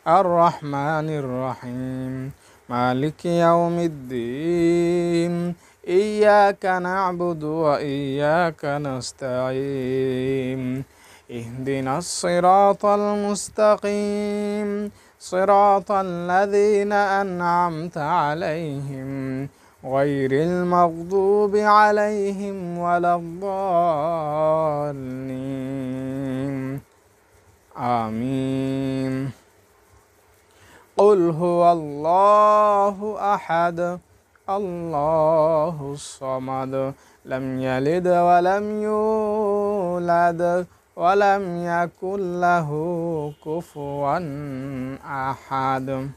ar-rahmanir rahim, maliki yaumiddin, iyyaka na'budu wa iyyaka nasta'in, ihdinas siratal mustaqim, siratal ladzina an'amta 'alaihim غير المغضوب عليهم ولا الضالين آمين. قل هو الله أحد الله الصمد لم يلد ولم يولد ولم يكن له كفوا أحد.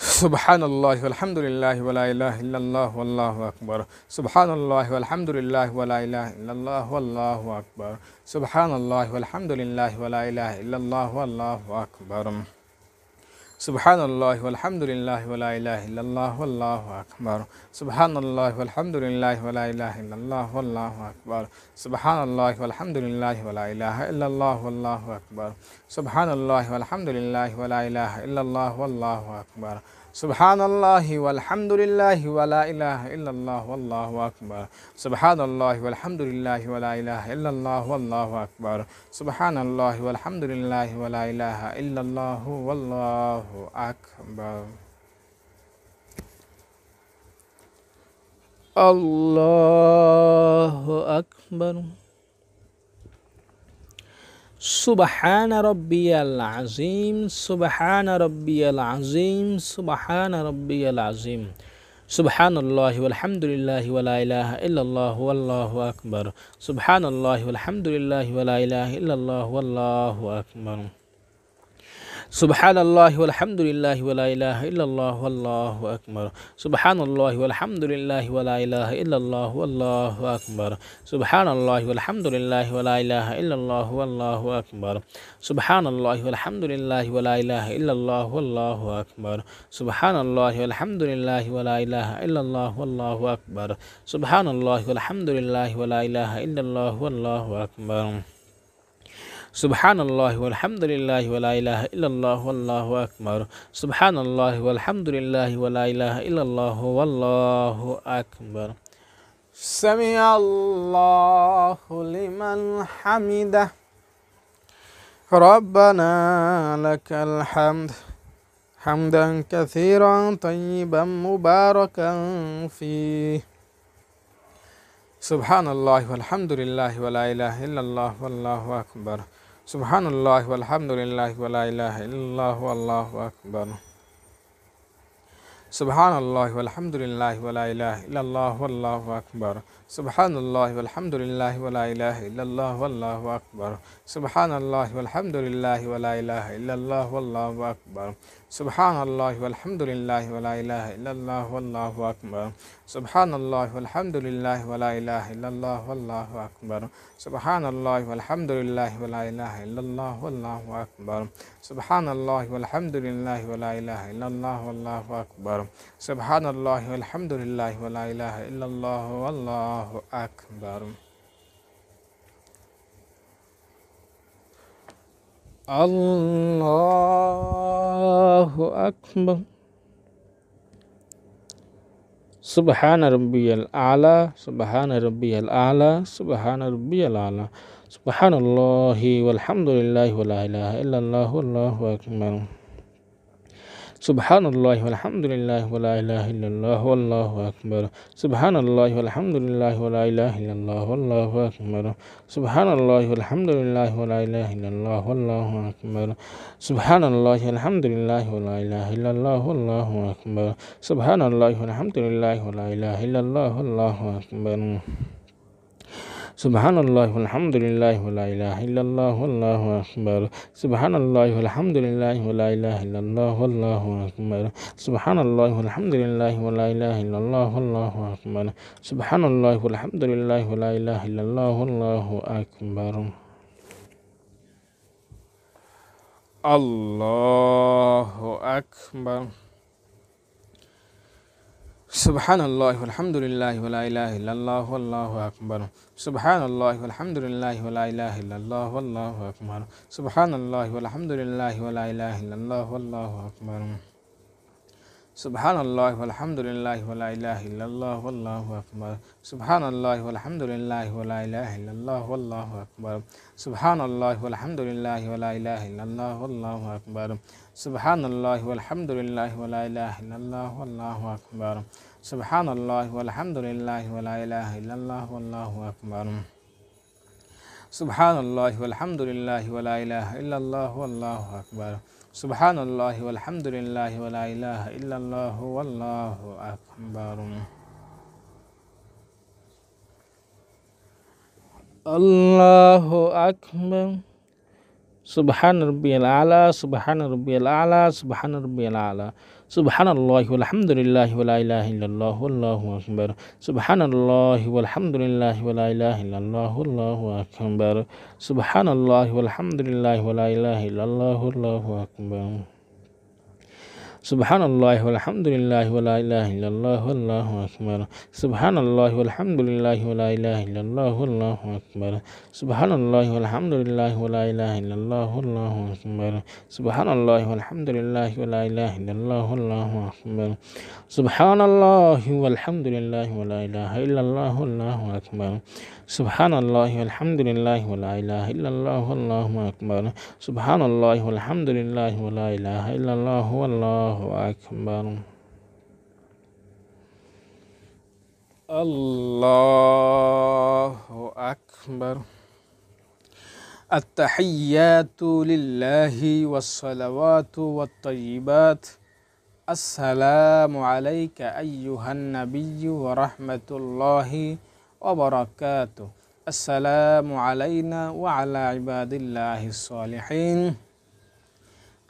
Subhanallah walhamdulillah wa la ilaha illallah wallahu akbar. Subhanallah walhamdulillah wa la ilaha illallah wallahu akbar. Subhanallah walhamdulillah wa la ilaha illallah wallahu akbar. Subhanallah walhamdulillah wa la ilaha illallah wallahu akbar. Subhanallah walhamdulillah wa la ilaha illallah wallahu akbar. Subhanallah walhamdulillah wa la ilaha illallah wallahu akbar. Subhanallah walhamdulillah wa la ilaha illallah wallahu akbar. Subhanallah walhamdulillah wa la ilaha illallah wallahu akbar. Subhanallah walhamdulillah wa la ilaha illallah wallahu akbar. Subhanallah walhamdulillah wa la ilaha illallah wallahu akbar. Allahu akbar. Subhana rabbiyal azim, subhana rabbiyal azim, subhana rabbiyal azim. Subhanallah walhamdulillah wa la ilaha illallah wallahu akbar. Subhanallah walhamdulillah wa la ilaha illallah wallahu akbar. Subhanallah walhamdulillah wa la ilaha illallah wallahu akbar. Subhanallah walhamdulillah wa la ilaha illallah wallahu akbar. Subhanallah walhamdulillah wa la ilaha illallah wallahu akbar. Subhanallah walhamdulillah wa la ilaha illallah wallahu akbar. Subhanallah walhamdulillah wa la ilaha illallah wallahu akbar. Subhanallah walhamdulillah wa la ilaha illallah wallahu akbar. Subhanallah walhamdulillah wa la ilaha illallah wallahu akbar. Subhanallah walhamdulillah wa la ilaha illallah wallahu akbar. Sami'allahu liman hamidah. Rabbana lakal hamd hamdan katsiran tayyiban mubarakan fih. Subhanallah walhamdulillah wa la ilaha illallah wallahu akbar. Subhanallah walhamdulillah wa la ilaha illallah wallahu akbar. Subhanallah walhamdulillah wa la ilaha illallah wallahu akbar. Subhanallah walhamdulillah wa la ilaha illallah wallahu akbar. Subhanallah walhamdulillah wa la ilaha illallah wallahu akbar. Subhanallah walhamdulillah wa la ilaha illallah wallahu akbar. Subhanallah walhamdulillah wa la ilaha illallah wallahu akbar. Subhanallah walhamdulillah wa la ilaha illallah wallahu akbar. Subhanallah walhamdulillah wa la ilaha illallah wallahu akbar. Subhanallah walhamdulillah wa la ilaha illallah wallahu akbar. আল্লাহু আকবার। সুবহান রাব্বিয়াল আলা, সুবহান রাব্বিয়াল আলা, সুবহান রাব্বিয়াল আলা, সুবহানাল্লাহি ওয়ালহামদুলিল্লাহি ওয়ালা ইলাহা ইল্লাল্লাহু আল্লাহু আকবার। সুবহানাল্লাহি ওয়ালহামদুলিল্লাহি ওয়ালা ইলাহা ইল্লাল্লাহু আল্লাহু আকবার। সুবহানাল্লাহি ওয়ালহামদুলিল্লাহি ওয়ালা ইলাহা ইল্লাল্লাহু আল্লাহু আকবার। সুবহানাল্লাহি ওয়ালহামদুলিল্লাহি ওয়ালা ইলাহা ইল্লাল্লাহু আল্লাহু আকবার। সুবহানাল্লাহি ওয়ালহামদুলিল্লাহি ওয়ালা ইলাহা ইল্লাল্লাহু আল্লাহু আকবার। সুবহানাল্লাহি ওয়ালহামদুলিল্লাহি ওয়ালা ইলাহা ইল্লাল্লাহু আল্লাহু আকবার। সুবহানাল্লাহি ওয়ালহামদুলিল্লাহি ওয়ালা ইলাহা ইল্লাল্লাহু আল্লাহু আকবার। সুবহানাল্লাহি ওয়ালহামদুলিল্লাহি ওয়ালা ইলাহা ইল্লাল্লাহু আল্লাহু আকবার। সুবহানাল্লাহি ওয়ালহামদুলিল্লাহি ওয়ালা ইলাহা ইল্লাল্লাহু আল্লাহু আকবার। সুবহানাল্লাহি ওয়ালহামদুলিল্লাহি ওয়ালা ইলাহা ইল্লাল্লাহু আল্লাহু আকবার। আল্লাহু আকবার। সুবহানাল্লাহি ওয়ালহামদুলিল্লাহি ওয়ালা ইলাহা ইল্লাল্লাহু আল্লাহু আকবার। সুবহানাল্লাহি ওয়ালহামদুলিল্লাহি ওয়ালা ইলাহা ইল্লাল্লাহু আল্লাহু আকবার। সুবহানাল্লাহি ওয়ালহামদুলিল্লাহি ওয়ালা ইলাহা ইল্লাল্লাহু আল্লাহু আকবার। সুবহানাল্লাহি ওয়ালহামদুলিল্লাহি ওয়ালা ইলাহা ইল্লাল্লাহু আল্লাহু আকবার। সুবহানাল্লাহি ওয়ালহামদুলিল্লাহি ওয়ালা ইলাহা ইল্লাল্লাহু আল্লাহু আকবার। সুবহানাল্লাহি ওয়ালহামদুলিল্লাহি ওয়ালা ইলাহা ইল্লাল্লাহু আল্লাহু আকবার। সুবহানাল্লাহি ওয়ালহামদুলিল্লাহি ওয়ালা ইলাহা ইল্লাল্লাহু আল্লাহু আকবার। সুবহানাল্লাহি ওয়ালহামদুলিল্লাহি ওয়ালা ইলাহা ইল্লাল্লাহু আল্লাহু আকবার। সুবহানাল্লাহি ওয়ালহামদুলিল্লাহি ওয়ালা ইলাহা ইল্লাল্লাহু আল্লাহু আকবার। সুবহানাল্লাহি ওয়ালহামদুলিল্লাহি ওয়ালা ইলাহা ইল্লাল্লাহু আল্লাহু আকবার। আল্লাহু আকবার। সুবহান রাব্বিয়াল আলা, সুবহান রাব্বিয়াল আলা, সুবহান রাব্বিয়াল আলা। সুবহানাল্লাহি ওয়ালহামদুলিল্লাহি ওয়ালা ইলাহা ইল্লাল্লাহু আল্লাহু আকবার। সুবহানাল্লাহি ওয়ালহামদুলিল্লাহি ওয়ালা ইলাহা ইল্লাল্লাহু আল্লাহু আকবার। সুবহানাল্লাহি ওয়ালহামদুলিল্লাহি ওয়ালা ইলাহা ইল্লাল্লাহু আল্লাহু আকবার। সুবহানাল্লাহি ওয়ালহামদুলিল্লাহি ওয়ালা ইলাহা ইল্লাল্লাহু আল্লাহু আকবার। সুবহানাল্লাহি ওয়ালহামদুলিল্লাহি ওয়ালা ইলাহা ইল্লাল্লাহু আল্লাহু আকবার। সুবহানাল্লাহি ওয়ালহামদুলিল্লাহি ওয়ালা ইলাহা ইল্লাল্লাহু আল্লাহু আকবার। সুবহানাল্লাহি ওয়ালহামদুলিল্লাহি ওয়ালা ইলাহা ইল্লাল্লাহু আল্লাহু আকবার। সুবহানাল্লাহি ওয়ালহামদুলিল্লাহি ওয়ালা ইলাহা ইল্লাল্লাহু আল্লাহু আকবার। সুবহানাল্লাহি ওয়ালহামদুলিল্লাহি ওয়ালা ইলাহা ইল্লাল্লাহু আল্লাহু আকবার। সুবহানাল্লাহি ওয়ালহামদুলিল্লাহি ওয়ালা ইলাহা ইল্লাল্লাহু আল্লাহু আকবার। আল্লাহু আকবার। আত-তাহিয়াতু লিল্লাহি ওয়াস-সালাওয়াতু ওয়াত-তাইয়্যিবাত। আসসালামু আলাইকা আইয়ুহান নাবিয়্যু ওয়া রাহমাতুল্লাহি ওয়া বারাকাতুহু। আসসালামু আলাইনা ওয়া আলা ইবাদিল্লাহিস সালিহিন।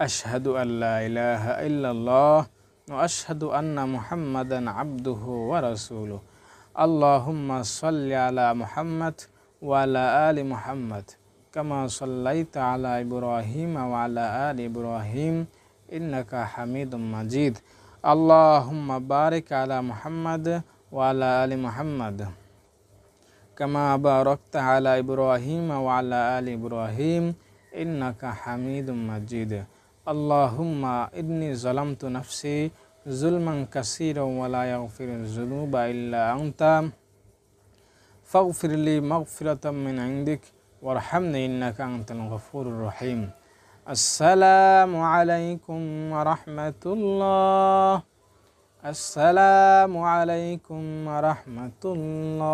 আশহাদু আল্লা ইলাহা ইল্লাল্লাহ ওয়া আশহাদু আন্না মুহাম্মাদান আবদুহু ওয়া রাসূলুহু। আল্লাহুম্মা সাল্লি আলা মুহাম্মাদ ওয়া আলা আলি মুহাম্মাদ কামা সাল্লাইতা আলা ইব্রাহিম ওয়া আলা আলি ইব্রাহিম ইন্নাকা হামিদুম মাজিদ। আল্লাহুম্মা বারিক আলা মুহাম্মাদ ওয়া আলা আলি মুহাম্মাদ কামা বারাকতা আলা ইব্রাহিম ওয়া আলা আলি ইব্রাহিম ইন্নাকা হামিদুম মাজিদ। আল্লাহুম্মা ইন্নী যালামতু নাফসি যুলমান কাসীরান ওয়া লা ইয়াগফিরুয যুনুবা ইল্লা আনতা ফাগফিরলি মাগফিরাতাম মিন ইনদিক ওয়ারহামনি ইন্নাকা আনতাল গফুরুর রহিম। আসসালামু আলাইকুম ওয়া রাহমাতুল্লাহ। আসসালামু আলাইকুম ওয়া রাহমাতুল্লাহ।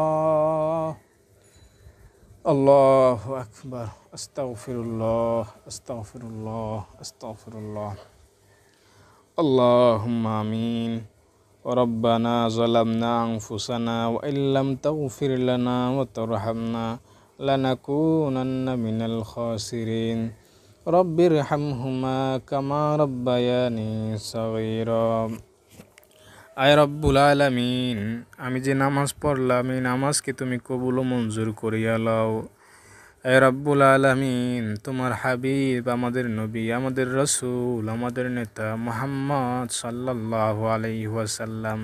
আল্লাহু আকবার। আস্তাগফিরুল্লাহ, আস্তাগফিরুল্লাহ, আস্তাগফিরুল্লাহ। আল্লাহুম্মা আমিন। রব্বানা যালামনা আনফুসানা ওয়া ইল্লাম তাগফির লানা ওয়া তারহামনা লানাকুনান্না মিনাল খাসিরিন। রব্বিরহামহুমা কামা রাব্বায়ানি সাগীরা। আয় রব্বুল আলামিন, আমি যে নামাজ পড়লাম এই নামাজকে তুমি কবুল ও মঞ্জুর করিয়া লও। আয় রব্বুল আলামিন, তোমার হাবিব, আমাদের নবী, আমাদের রসুল, আমাদের নেতা মুহাম্মদ সাল্লাল্লাহু আলাইহি ওয়াসাল্লাম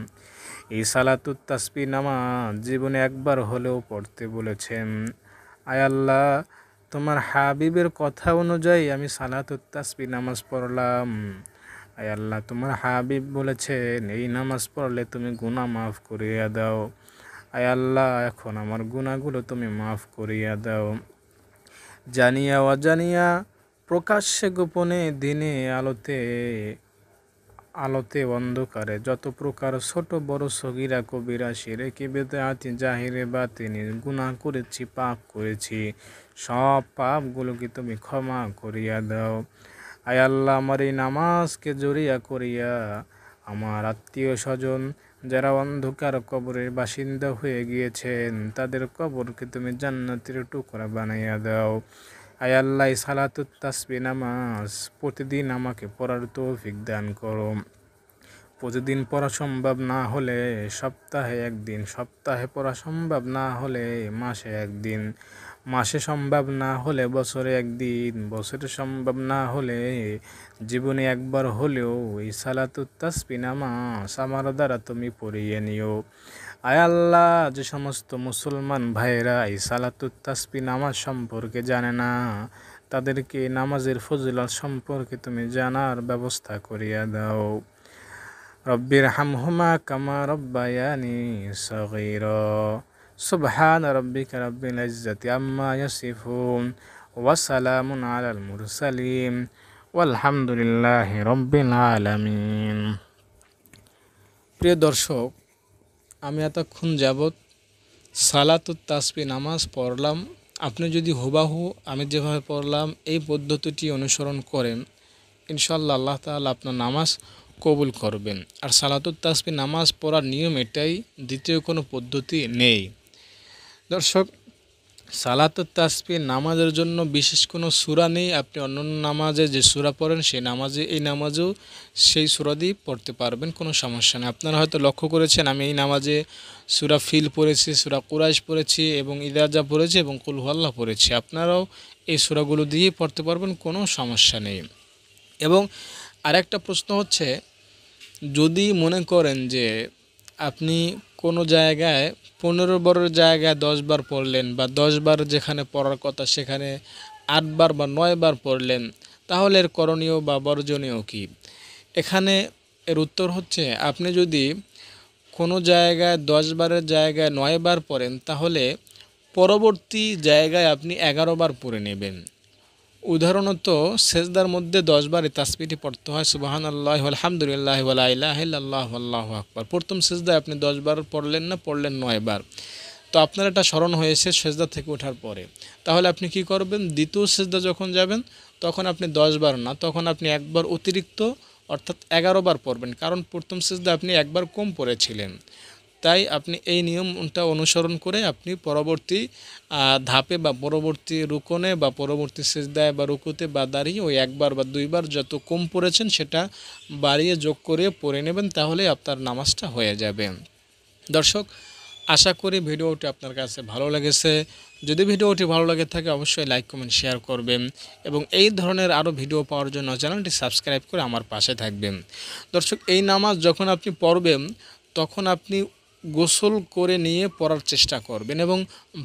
এই সালাতুত তাসবিহ নামাজ জীবনে একবার হলেও পড়তে বলেছেন। আয় আল্লাহ, তোমার হাবিবের কথা অনুযায়ী আমি সালাতুত তাসবিহ নামাজ পড়লাম। আয় আল্লাহ, তোমার হাবিব বলেছেন এই নামাজ পড়লে তুমি গুনাহ মাফ করিয়া দাও। আয় আল্লাহ, এখন আমার গুনাহগুলো তুমি মাফ করিয়া দাও। জানিয়া অজানিয়া, প্রকাশ্যে গোপনে, দিনে আলোতে অন্ধকারে যত প্রকার ছোট বড় সগীরা কবিরা শিরকে বেদাতি জাহিরে বাতিনি গুনাহ করেছি, পাপ করেছি, সব পাপগুলোকে তুমি ক্ষমা করিয়া দাও। আয় আল্লাহ, আমার এই নামাজকে জড়িয়া করিয়া আমার আত্মীয় স্বজন যারা অন্ধকার কবরের বাসিন্দা হয়ে গিয়েছেন তাদের কবরকে তুমি জান্নাতের টুকরা বানাইয়া দাও। আয় আল্লাহ, সালাতুত তাসবিহ নামাজ প্রতিদিন আমাকে পড়ার তৌফিক দান করো। প্রতিদিন পড়া সম্ভব না হলে সপ্তাহে একদিন, সপ্তাহে পড়া সম্ভব না হলে মাসে একদিন, মাসে সম্ভব না হলে বছরে একদিন, বছরে সম্ভব না হলে জীবনে একবার হলেও এই সালাতুত তাসবিহ নামাজ আমার দ্বারা তুমি পড়িয়ে নিও। আয় আল্লাহ, যে সমস্ত মুসলমান ভাইয়েরা এই সালাতুত তাসবিহ নামাজ সম্পর্কে জানে না তাদেরকে নামাজের ফজিলত সম্পর্কে তুমি জানার ব্যবস্থা করিয়া দাও। রব্বির হামহুমা কামা রব্বায়ানি সগীরা। সুবহান রাব্বিকা রাব্বিল ইজ্জাতি আম্মা ইয়াসিফুন ওয়া সালামুন আলাল মুরসালিন ওয়ালহামদুলিল্লাহি রাব্বিল আলামিন। প্রিয় দর্শক, আমি এতক্ষণ যাবৎ সালাতুত তাসবিহ নামাজ পড়লাম। আপনি যদি হুবাহু আমি যেভাবে পড়লাম এই পদ্ধতিটি অনুসরণ করেন, ইনশাআল্লাহ আল্লাহ তাআলা আপনার নামাজ কবুল করবেন। আর সালাতুত তাসবিহ নামাজ পড়ার নিয়ম এটাই, দ্বিতীয় কোনো পদ্ধতি নেই। দর্শক, সালাতুত তাসবিহ নামাজের জন্য বিশেষ কোনো সূরা নেই। আপনি অন্যান্য নামাজে যে সূরা পড়েন সেই নামাজে এই নামাজেও সেই সূরা দিয়ে পড়তে পারবেন, কোনো সমস্যা নেই। আপনারা হয়তো লক্ষ্য করেছেন আমি এই নামাজে সূরা ফিল পড়েছি, সূরা কুরাইশ পড়েছি এবং ইদাজা পড়েছি এবং কুল হুয়াল্লাহ পড়েছি। আপনারাও এই সূরাগুলো দিয়ে পড়তে পারবেন, কোনো সমস্যা নেই। এবং আরেকটা প্রশ্ন হচ্ছে, যদি মনে করেন যে আপনি কোনো জায়গায় 15 বারের জায়গায় 10 বার পড়লেন, বা 10 বার যেখানে পড়ার কথা সেখানে 8 বার বা 9 বার পড়লেন, তাহলে এর করণীয় বা বর্জনীয় কী? এখানে এর উত্তর হচ্ছে, আপনি যদি কোনো জায়গায় 10 বারের জায়গায় 9 বার পড়েন তাহলে পরবর্তী জায়গায় আপনি 11 বার পড়ে নেবেন। উদাহরণত সেজদার মধ্যে 10 বার এই তাসবিহটি পড়তে হয়, সুবহানাল্লাহি ওয়া আলহামদুলিল্লাহি ওয়া লা ইলাহা ইল্লাল্লাহু আল্লাহু আকবার। প্রথম সেজদায় আপনি 10 বার পড়লেন না, পড়লেন 9 বার। তো আপনার এটা স্মরণ হয়েছে সেজদা থেকে ওঠার পরে, তাহলে আপনি কি করবেন? দ্বিতীয় সেজদা যখন যাবেন তখন আপনি 10 বার না, তখন আপনি একবার অতিরিক্ত অর্থাৎ 11 বার পড়বেন, কারণ প্রথম সেজদা আপনি একবার কম পড়েছিলেন। তাই আপনি এই নিয়মটা অনুসরণ করে আপনি পরবর্তী ধাপে বা পরবর্তী রুকনে বা পরবর্তী সিজদায় বা রুকুতে বা দাঁড়িয়ে ওই একবার বা দুইবার যত কম পড়েছেন সেটা বাড়িয়ে যোগ করে পড়ে নেবেন, তাহলে আপনার নামাজটা হয়ে যাবে। দর্শক, আশা করি ভিডিওটি আপনার কাছে ভালো লেগেছে। যদি ভিডিওটি ভালো লাগে থাকে অবশ্যই লাইক কমেন্ট শেয়ার করবেন এবং এই ধরনের আরও ভিডিও পাওয়ার জন্য চ্যানেলটি সাবস্ক্রাইব করে আমার পাশে থাকবেন। দর্শক, এই নামাজ যখন আপনি পড়বেন তখন আপনি গোসল করে নিয়ে পড়ার চেষ্টা করবেন এবং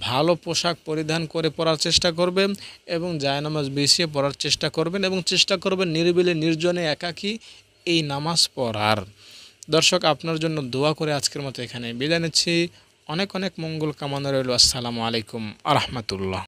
ভালো পোশাক পরিধান করে পড়ার চেষ্টা করবেন এবং জায়নামাজ বিছিয়ে পড়ার চেষ্টা করবেন এবং চেষ্টা করবেন নিরিবিলি নির্জনে একাকী এই নামাজ পড়ার। দর্শক, আপনার জন্য দোয়া করে আজকের মতো এখানে বিদায় নিচ্ছি। অনেক অনেক মঙ্গল কামনা রইল। আসসালামু আলাইকুম আ রহমতুল্লাহ।